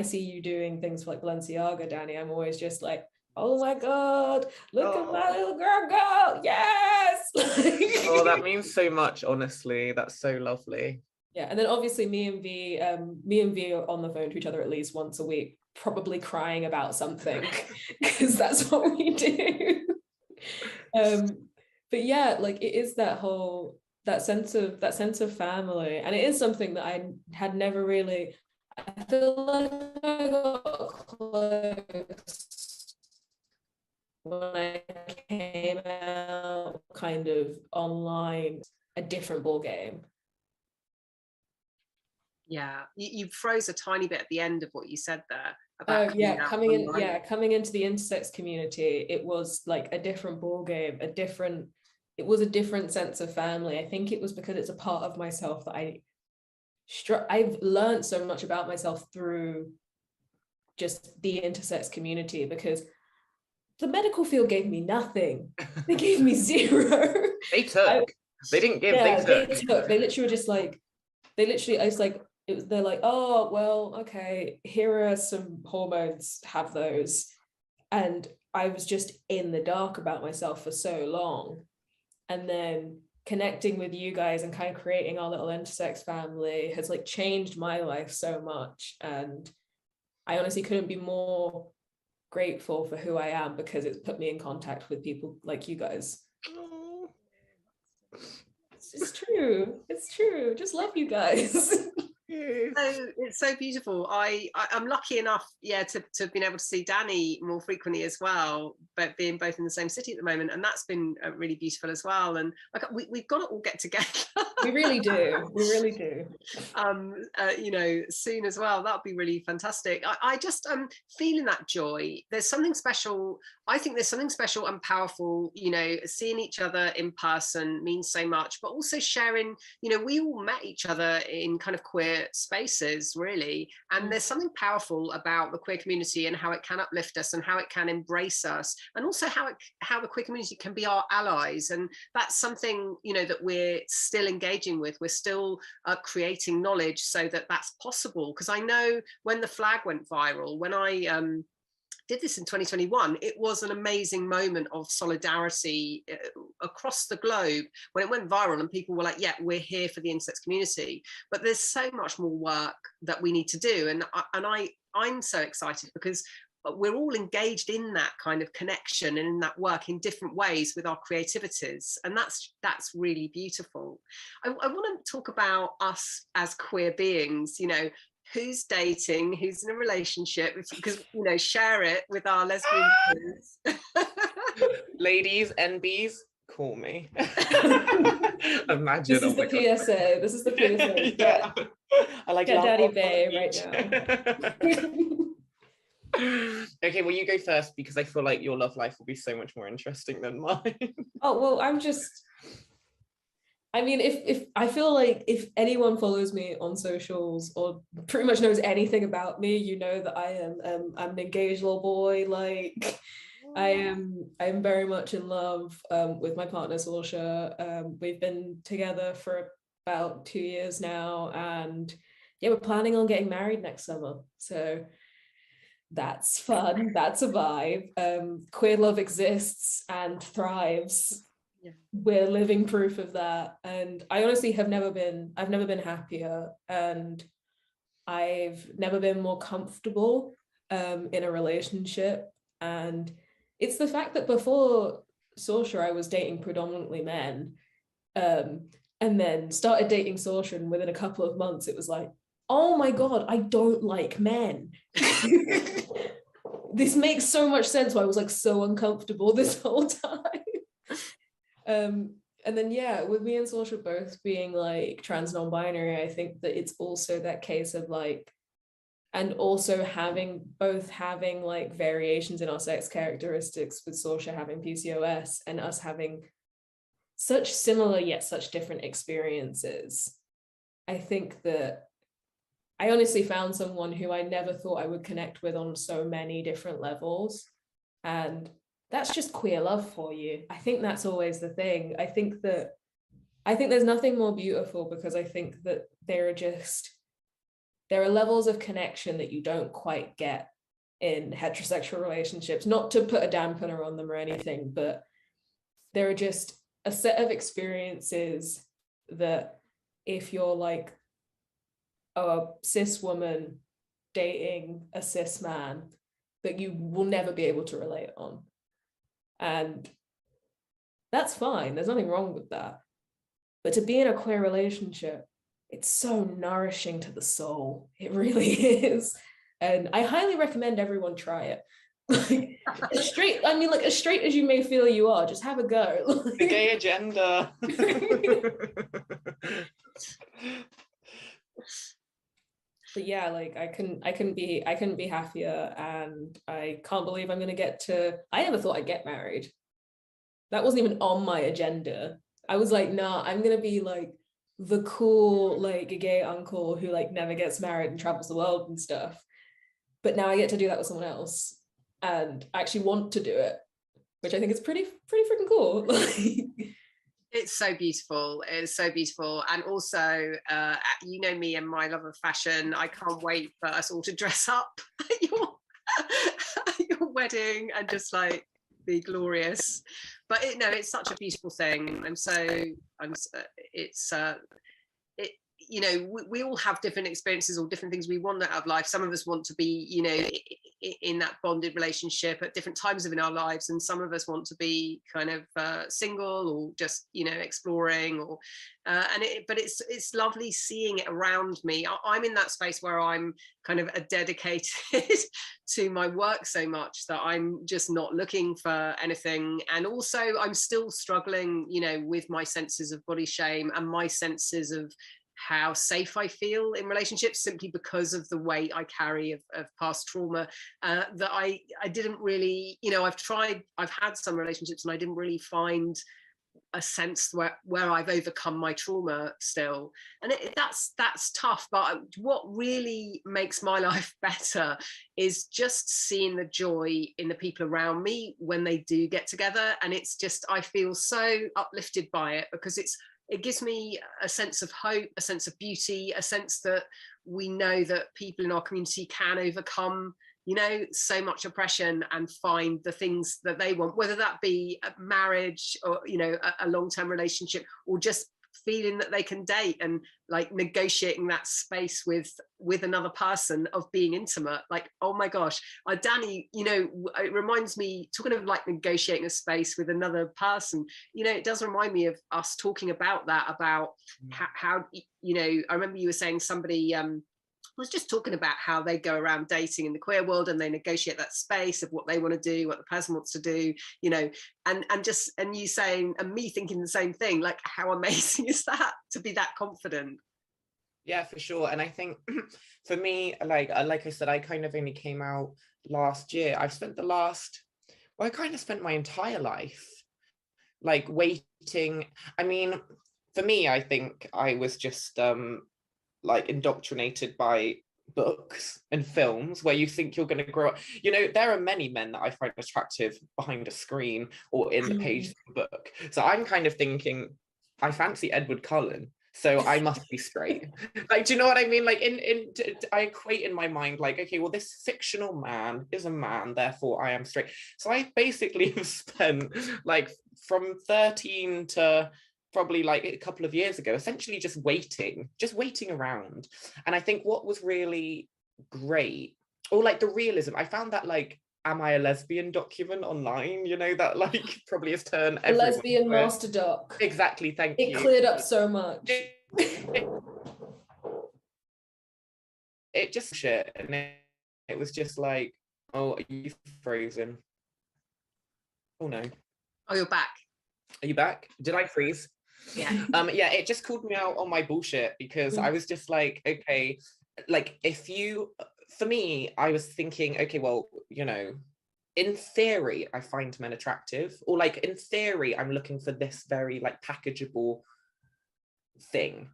see you doing things for like Balenciaga, Dani, I'm always just like, oh my God, look at my little girl, yes. Oh, that means so much, honestly. That's so lovely. Yeah, and then obviously me and V are on the phone to each other at least once a week, probably crying about something, because that's what we do. But yeah, like, it is that sense of family, and it is something that I had never really, I feel like I got close when I came out kind of online, a different ball game. Yeah, you froze a tiny bit at the end of what you said there about coming into the intersex community. It was like a different ball game, it was a different sense of family. I think it was because it's a part of myself that I've learned so much about myself through just the intersex community, because the medical field gave me nothing. They gave me zero. They took. They didn't give. Yeah, they took. They literally were just like, I was like, they're like, oh, well, okay, here are some hormones, have those. And I was just in the dark about myself for so long. And then connecting with you guys and kind of creating our little intersex family has like changed my life so much. And I honestly couldn't be more grateful for who I am, because it's put me in contact with people like you guys. Oh. It's true. Just love you guys. It's so beautiful. I'm lucky enough, to have been able to see Dani more frequently as well, but being both in the same city at the moment, and that's been really beautiful as well. And like, we've got to all get together. We really do. Soon as well. That'd be really fantastic. I just feeling that joy. There's something special. I think there's something special and powerful. Seeing each other in person means so much, but also sharing. We all met each other in kind of queer spaces, really, and there's something powerful about the queer community and how it can uplift us and how it can embrace us, and also how the queer community can be our allies. And that's something that we're still engaging with. We're still creating knowledge so that that's possible, because I know when the flag went viral, when I did this in 2021, it was an amazing moment of solidarity across the globe when it went viral, and people were like, yeah, we're here for the intersex community. But there's so much more work that we need to do. And I'm so excited, because we're all engaged in that kind of connection and in that work in different ways with our creativities, and that's really beautiful. I want to talk about us as queer beings, who's dating, who's in a relationship, because share it with our lesbian friends. Ladies, NBs, call me. Imagine. This is the PSA. This is the PSA. Yeah. I like get Daddy Bay right now. Okay, well, you go first because I feel like your love life will be so much more interesting than mine. Oh, well, if I feel like if anyone follows me on socials or pretty much knows anything about me, you know that I'm an engaged little boy. Like, I'm very much in love with my partner Sorsha. We've been together for about 2 years now, and yeah, we're planning on getting married next summer. So that's fun. That's a vibe. Queer love exists and thrives. Yeah. We're living proof of that, and I honestly I've never been happier, and I've never been more comfortable in a relationship. And it's the fact that before Sorsha I was dating predominantly men, and then started dating Sorsha, and within a couple of months it was like, oh my god, I don't like men. This makes so much sense why I was like so uncomfortable this whole time. And then yeah, with me and Sorsha both being like trans non-binary, I think that it's also that case of like, and also having like variations in our sex characteristics, with Sorsha having PCOS and us having such similar yet such different experiences. I think that I honestly found someone who I never thought I would connect with on so many different levels, and that's just queer love for you. I think that's always the thing. I think there's nothing more beautiful, because I think that there are levels of connection that you don't quite get in heterosexual relationships, not to put a dampener on them or anything, but there are just a set of experiences that if you're like a cis woman dating a cis man, that you will never be able to relate on. And that's fine, there's nothing wrong with that. But to be in a queer relationship, it's so nourishing to the soul. It really is. And I highly recommend everyone try it. As straight as you may feel you are, just have a go. The gay agenda. But yeah, like I couldn't be happier, and I can't believe I'm I never thought I'd get married. That wasn't even on my agenda. I was like, nah, I'm gonna be like the cool like gay uncle who like never gets married and travels the world and stuff. But now I get to do that with someone else and actually want to do it, which I think is pretty freaking cool. It's so beautiful. It's so beautiful. And also, you know me and my love of fashion. I can't wait for us all to dress up at your wedding and just like be glorious. But it's such a beautiful thing. We all have different experiences or different things we want out of life. Some of us want to be, in that bonded relationship at different times in our lives, and some of us want to be kind of single or just, exploring. But it's lovely seeing it around me. I'm in that space where I'm kind of dedicated to my work so much that I'm just not looking for anything. And also I'm still struggling, with my senses of body shame and my senses of how safe I feel in relationships, simply because of the weight I carry of past trauma, that I didn't really, I've had some relationships and I didn't really find a sense where I've overcome my trauma still. And that's tough. But what really makes my life better is just seeing the joy in the people around me when they do get together. And it's just, I feel so uplifted by it, because it gives me a sense of hope, a sense of beauty, a sense that we know that people in our community can overcome, so much oppression and find the things that they want, whether that be a marriage or, a long-term relationship, or just feeling that they can date and like negotiating that space with another person of being intimate. Like, oh my gosh, Dani, you know, it reminds me, talking of like negotiating a space with another person, you know, it does remind me of us talking about that, about how you know, I remember you were saying somebody was just talking about how they go around dating in the queer world and they negotiate that space of what they want to do, what the person wants to do, you know, and you saying, and me thinking the same thing, like how amazing is that to be that confident? Yeah, for sure. And I think for me, like I said, I kind of only came out last year. I spent I kind of spent my entire life like waiting. I mean, for me, I think I was just like indoctrinated by books and films where you think you're going to grow up. You know, there are many men that I find attractive behind a screen or in the page of the book. So I'm kind of thinking, I fancy Edward Cullen, so I must be straight. Like, do you know what I mean? Like, I equate in my mind, like, okay, well, this fictional man is a man, therefore I am straight. So I basically have spent like from 13 to probably like a couple of years ago, essentially just waiting around. And I think what was really great, or like the realism, I found that like Am I a Lesbian document online, you know, that like probably has turned a lesbian master doc. Exactly, thank you. It cleared up so much. It just shit, and it was just like, oh, are you frozen? Oh no. Oh, you're back. Are you back? Did I freeze? Yeah. Yeah, it just called me out on my bullshit because I was just like, okay, like for me, I was thinking, okay, well, you know, in theory, I find men attractive, or like in theory, I'm looking for this very like packageable thing.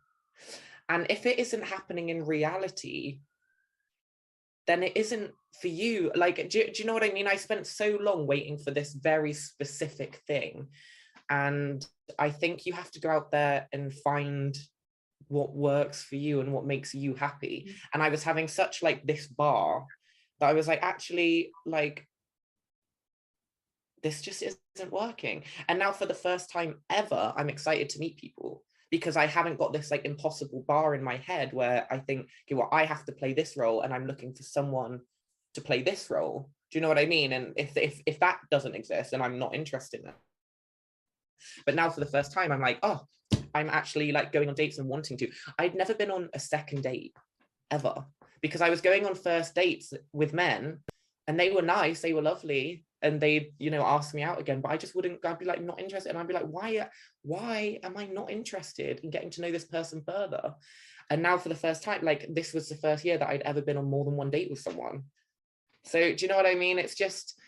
And if it isn't happening in reality, then it isn't for you. Like, do you know what I mean? I spent so long waiting for this very specific thing. And I think you have to go out there and find what works for you and what makes you happy. And I was having such like this bar that I was like, actually, like, this just isn't working. And now for the first time ever, I'm excited to meet people because I haven't got this like impossible bar in my head where I think, okay, well, I have to play this role and I'm looking for someone to play this role. Do you know what I mean? And if that doesn't exist, then I'm not interested in it. But now for the first time, I'm like, oh, I'm actually like going on dates and wanting to. I'd never been on a second date ever because I was going on first dates with men and they were nice, they were lovely, and they, you know, ask me out again, but I just wouldn't, I'd be like, not interested. And I'd be like, why am I not interested in getting to know this person further? And now for the first time, like this was the first year that I'd ever been on more than one date with someone. So do you know what I mean? It's just,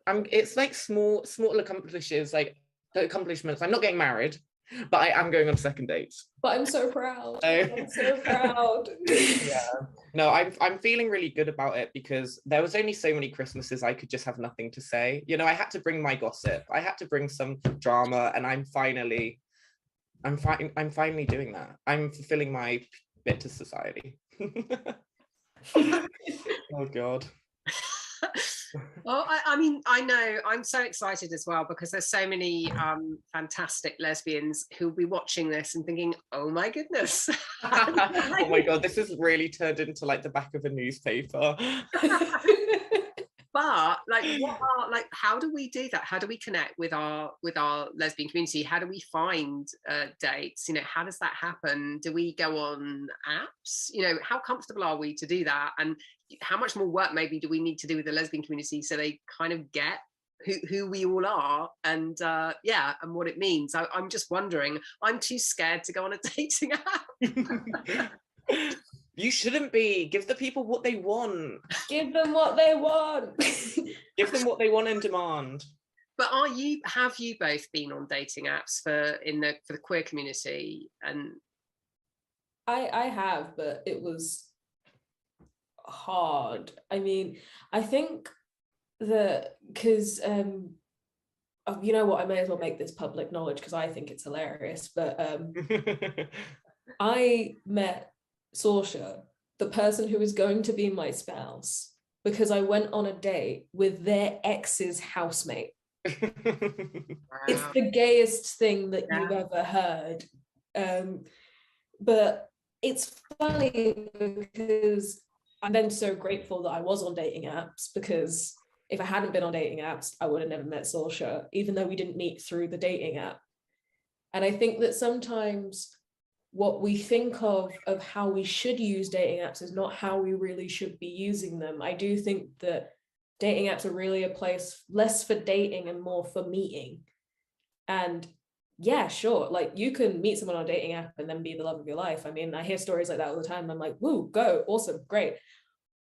it's like small accomplishments. I'm not getting married, but I am going on second dates. But I'm so proud. I'm so proud. Yeah. No, I'm feeling really good about it because there was only so many Christmases I could just have nothing to say. You know, I had to bring my gossip. I had to bring some drama, and I'm finally doing that. I'm fulfilling my bit to society. Oh God. Well, I mean, I know I'm so excited as well because there's so many fantastic lesbians who'll be watching this and thinking, oh my goodness. Oh my God, this has really turned into like the back of a newspaper. But like, how do we do that? How do we connect with our lesbian community? How do we find dates? You know, how does that happen? Do we go on apps? You know, how comfortable are we to do that? And how much more work maybe do we need to do with the lesbian community so they kind of get who we all are and and what it means? I'm just wondering. I'm too scared to go on a dating app. You shouldn't be. Give the people what they want. Give them what they want. Give them what they want and demand. But have you both been on dating apps for the queer community? And I have, but it was hard. I mean, I think that because you know what, I may as well make this public knowledge because I think it's hilarious. But I met Saoirse, the person who is going to be my spouse, because I went on a date with their ex's housemate. Wow. It's the gayest thing that you've ever heard. But it's funny because I'm then so grateful that I was on dating apps, because if I hadn't been on dating apps, I would have never met Saoirse, even though we didn't meet through the dating app. And I think that sometimes what we think of how we should use dating apps is not how we really should be using them. I do think that dating apps are really a place less for dating and more for meeting. And yeah, sure, like you can meet someone on a dating app and then be the love of your life. I mean, I hear stories like that all the time. I'm like, woo, go, awesome, great.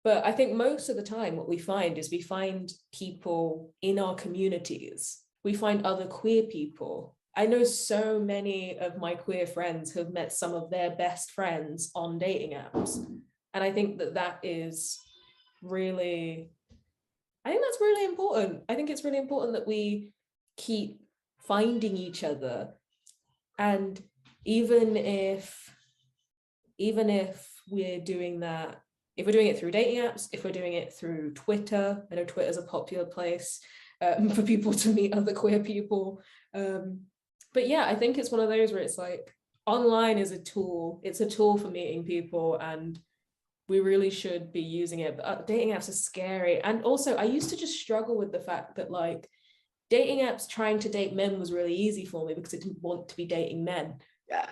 But I think most of the time what we find is we find people in our communities. We find other queer people. I know so many of my queer friends have met some of their best friends on dating apps. And I think that is really, I think that's really important. I think it's really important that we keep finding each other. And even if we're doing that, if we're doing it through dating apps, if we're doing it through Twitter, I know Twitter's a popular place for people to meet other queer people. But yeah, I think it's one of those where it's like, online is a tool. It's a tool for meeting people, and we really should be using it. But dating apps are scary. And also, I used to just struggle with the fact that like dating apps trying to date men was really easy for me because I didn't want to be dating men. Yeah.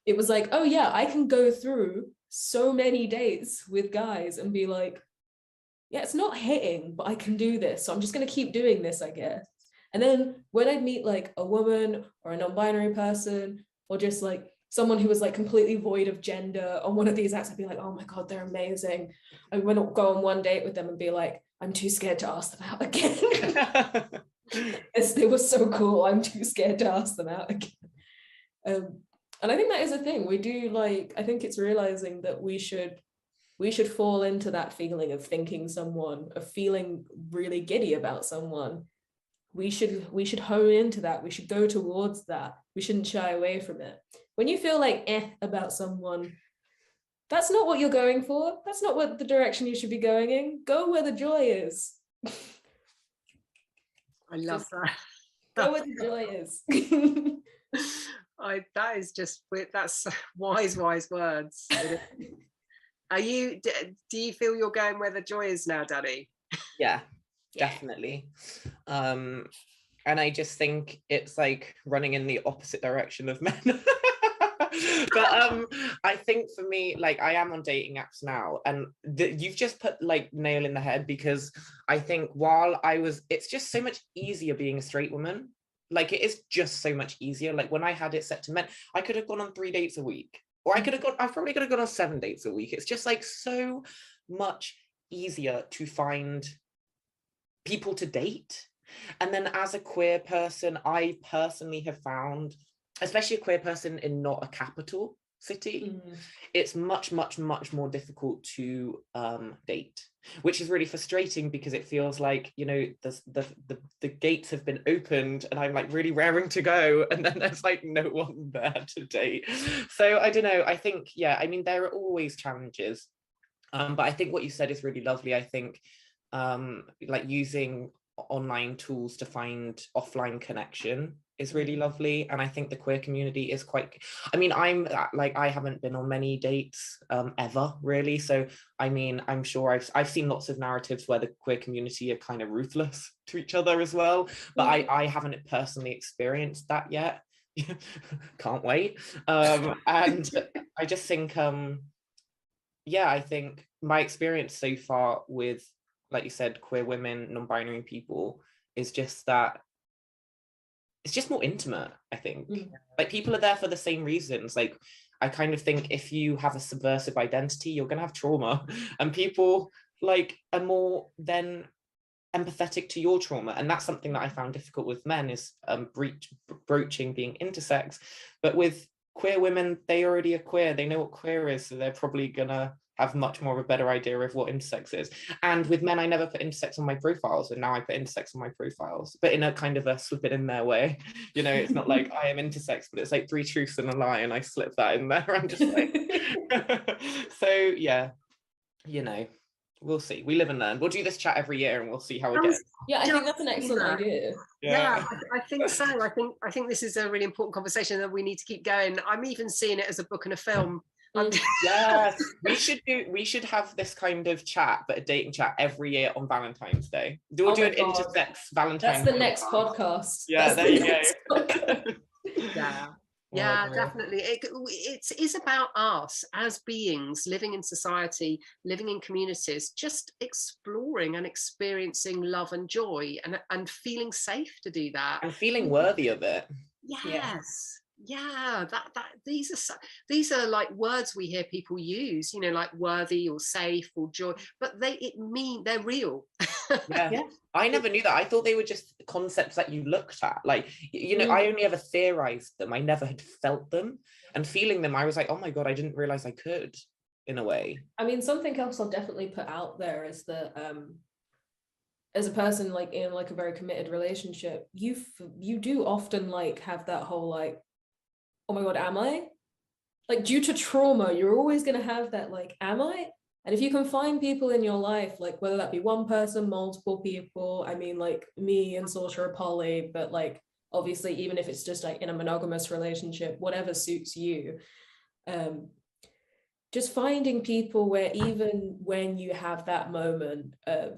It was like, oh yeah, I can go through so many dates with guys and be like, yeah, it's not hitting, but I can do this. So I'm just going to keep doing this, I guess. And then when I'd meet like a woman or a non-binary person, or just like someone who was like completely void of gender on one of these apps, I'd be like, oh my God, they're amazing. I wouldn't go on one date with them and be like, I'm too scared to ask them out again. They were so cool. I'm too scared to ask them out again. And I think that is a thing. We do like, I think it's realizing that we should fall into that feeling of thinking someone, of feeling really giddy about someone. We should hone into that. We should go towards that. We shouldn't shy away from it. When you feel like about someone, that's not what you're going for. That's not what the direction you should be going in. Go where the joy is. I love that. Go where the joy is. That is just, that's wise words. Are you, do you feel you're going where the joy is now, Dani? Yeah, definitely. And I just think it's like running in the opposite direction of men. But I think for me, like, I am on dating apps now, and you've just put like nail in the head, because I think it's just so much easier being a straight woman. Like, it is just so much easier. Like, when I had it set to men, I could have gone on 3 dates a week, or I probably could have gone on 7 dates a week. It's just like so much easier to find people to date. And then as a queer person, I personally have found, especially a queer person in not a capital city, it's much more difficult to date, which is really frustrating, because it feels like, you know, the gates have been opened and I'm like really raring to go, and then there's like no one there to date. So I don't know, I think, yeah, I mean, there are always challenges, but I think what you said is really lovely. I think like using online tools to find offline connection is really lovely. And I think the queer community is quite, I mean, I haven't been on many dates ever really, so I mean, I'm sure I've seen lots of narratives where the queer community are kind of ruthless to each other as well, but I haven't personally experienced that yet. Can't wait. And I just think yeah, I think my experience so far with, like you said, queer women, non-binary people, is just that it's just more intimate, I think. Like, people are there for the same reasons. Like, I kind of think if you have a subversive identity, you're going to have trauma, and people like are more then empathetic to your trauma. And that's something that I found difficult with men, is broaching being intersex. But with queer women, they already are queer, they know what queer is, so they're probably gonna have much more of a better idea of what intersex is. And with men, I never put intersex on my profiles, and now I put intersex on my profiles, but in a kind of a slip it in there way. You know, it's not like I am intersex, but it's like 3 truths and a lie, and I slip that in there. I'm just like, so yeah, you know, We'll see. We live and learn. We'll do this chat every year and we'll see how it goes. Yeah, I think that's an excellent idea. Yeah, I think so. I think this is a really important conversation that we need to keep going. I'm even seeing it as a book and a film. Yes, we should have this kind of chat, but a dating chat every year on Valentine's Day. We'll do an intersex Valentine's. That's the next podcast. Yeah, there you go. Yeah, definitely. It is about us as beings living in society, living in communities, just exploring and experiencing love and joy, and feeling safe to do that, and feeling worthy of it. Yes. Yeah, these are like words we hear people use, you know, like worthy or safe or joy, but they're real. Yeah. I never knew that. I thought they were just concepts that you looked at, like, you know, I only ever theorized them. I never had felt them, and feeling them I was like, oh my god, I didn't realize I could, in a way. I mean, something else I'll definitely put out there is that as a person like in like a very committed relationship, you do often like have that whole like, oh my god, am I? Like, due to trauma, you're always going to have that, like, am I? And if you can find people in your life, like, whether that be one person, multiple people, I mean, like, me and Saoirse are poly, but, like, obviously, even if it's just, like, in a monogamous relationship, whatever suits you, just finding people where even when you have that moment of,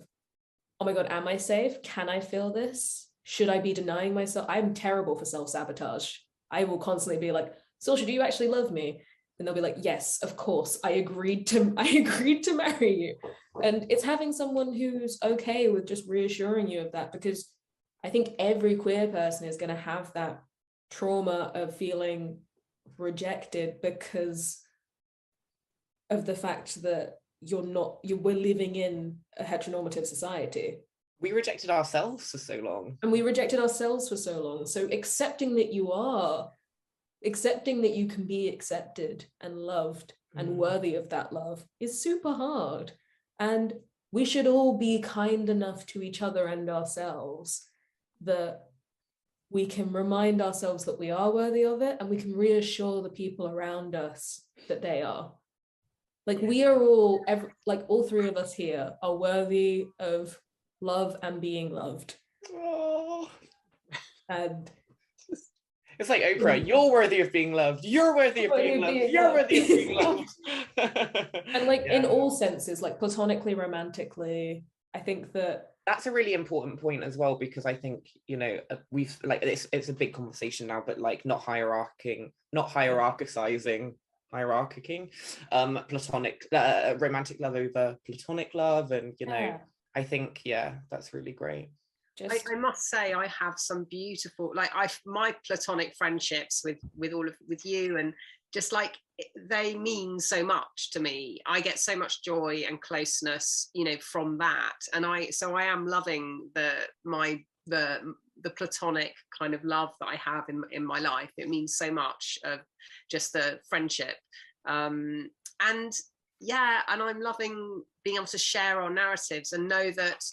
oh my god, am I safe? Can I feel this? Should I be denying myself? I'm terrible for self-sabotage. I will constantly be like, Saoirse, do you actually love me? And they'll be like, yes, of course, I agreed to marry you. And it's having someone who's okay with just reassuring you of that, because I think every queer person is going to have that trauma of feeling rejected because of the fact that we're living in a heteronormative society. We rejected ourselves for so long. And we rejected ourselves for so long. So accepting that you can be accepted and loved and worthy of that love is super hard. And we should all be kind enough to each other and ourselves that we can remind ourselves that we are worthy of it, and we can reassure the people around us that they are. Like, we are all, all three of us here are worthy of love and being loved. Oh. And it's like Oprah, you're worthy of being loved, you're worthy of being loved, you're worthy of being loved. And like in all senses, like platonically, romantically, I think that's a really important point as well, because I think, you know, we've like it's a big conversation now, but like not hierarchizing platonic romantic love over platonic love, and you know, I think that's really great. I must say, I have some beautiful, like my platonic friendships with you, and just like they mean so much to me. I get so much joy and closeness, you know, from that, and I am loving the platonic kind of love that I have in my life. It means so much of just the friendship, and I'm loving being able to share our narratives and know that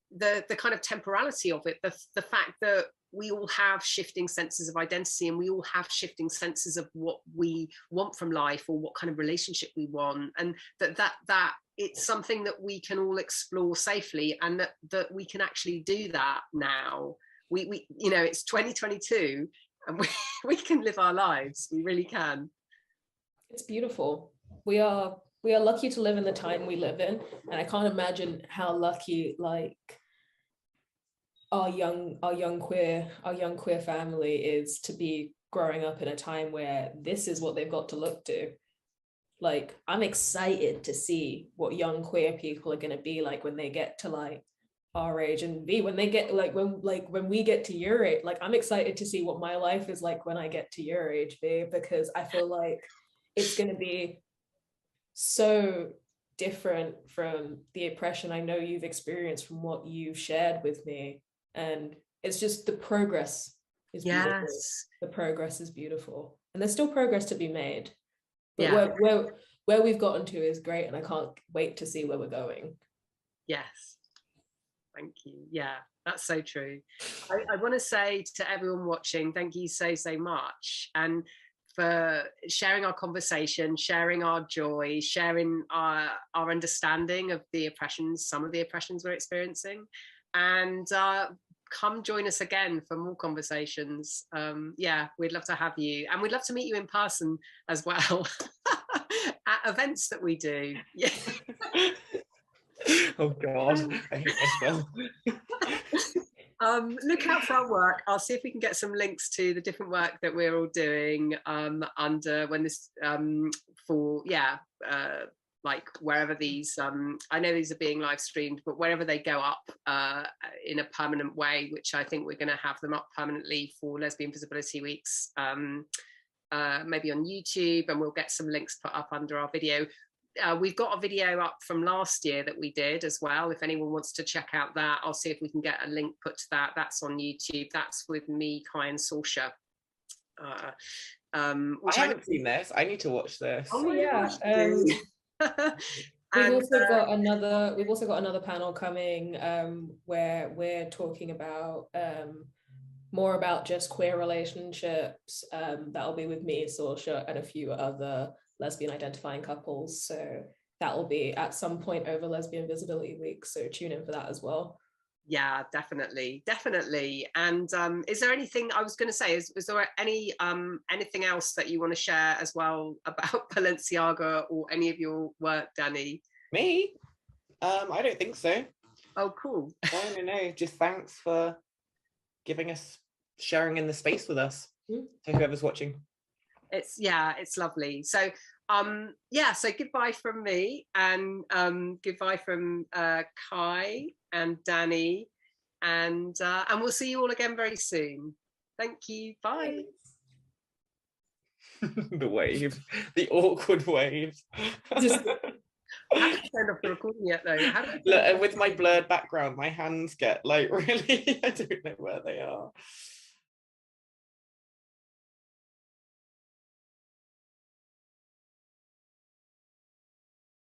the kind of temporality of it, the fact that we all have shifting senses of identity, and we all have shifting senses of what we want from life or what kind of relationship we want, and that it's something that we can all explore safely, and that we can actually do that now. We you know, it's 2022 and we can live our lives. We really can. It's beautiful. We are lucky to live in the time we live in, and I can't imagine how lucky like our young queer family is to be growing up in a time where this is what they've got to look to. Like, I'm excited to see what young queer people are going to be like when they get to like our age, and when they get when we get to your age. Like, I'm excited to see what my life is like when I get to your age, babe, because I feel like it's going to be so different from the oppression I know you've experienced from what you've shared with me. And it's just the progress is beautiful. The progress is beautiful, and there's still progress to be made, but where we've gotten to is great, and I can't wait to see where we're going. Yes, thank you. Yeah, that's so true. I want to say to everyone watching, thank you so much, and for sharing our conversation, sharing our joy, sharing our understanding of the oppressions, some of the oppressions we're experiencing. And come join us again for more conversations. Yeah, we'd love to have you, and we'd love to meet you in person as well at events that we do. Yeah. Oh God, I hate myself. Look out for our work. I'll see if we can get some links to the different work that we're all doing under when this for like wherever these I know these are being live streamed, but wherever they go up in a permanent way, which I think we're going to have them up permanently for Lesbian Visibility Weeks, maybe on YouTube, and we'll get some links put up under our video. We've got a video up from last year that we did as well. If anyone wants to check out that, I'll see if we can get a link put to that. That's on YouTube. That's with me, Kai, and Saoirse. I haven't seen this. I need to watch this. Oh yeah. We've also got another panel coming where we're talking about more about just queer relationships. That'll be with me, Saoirse, and a few other lesbian identifying couples. So that will be at some point over Lesbian Visibility Week. So tune in for that as well. Yeah, definitely. And is there anything I was going to say? Is there anything else that you want to share as well about Balenciaga or any of your work, Dani? Me? I don't think so. Oh, cool. No. Just thanks for sharing in the space with us. To whoever's watching. It's lovely. So so goodbye from me, and goodbye from Kai and Dani, and we'll see you all again very soon. Thank you. Bye. The wave, the awkward wave. I haven't turned off the recording yet though. Look, with my blurred background, my hands get like really, I don't know where they are.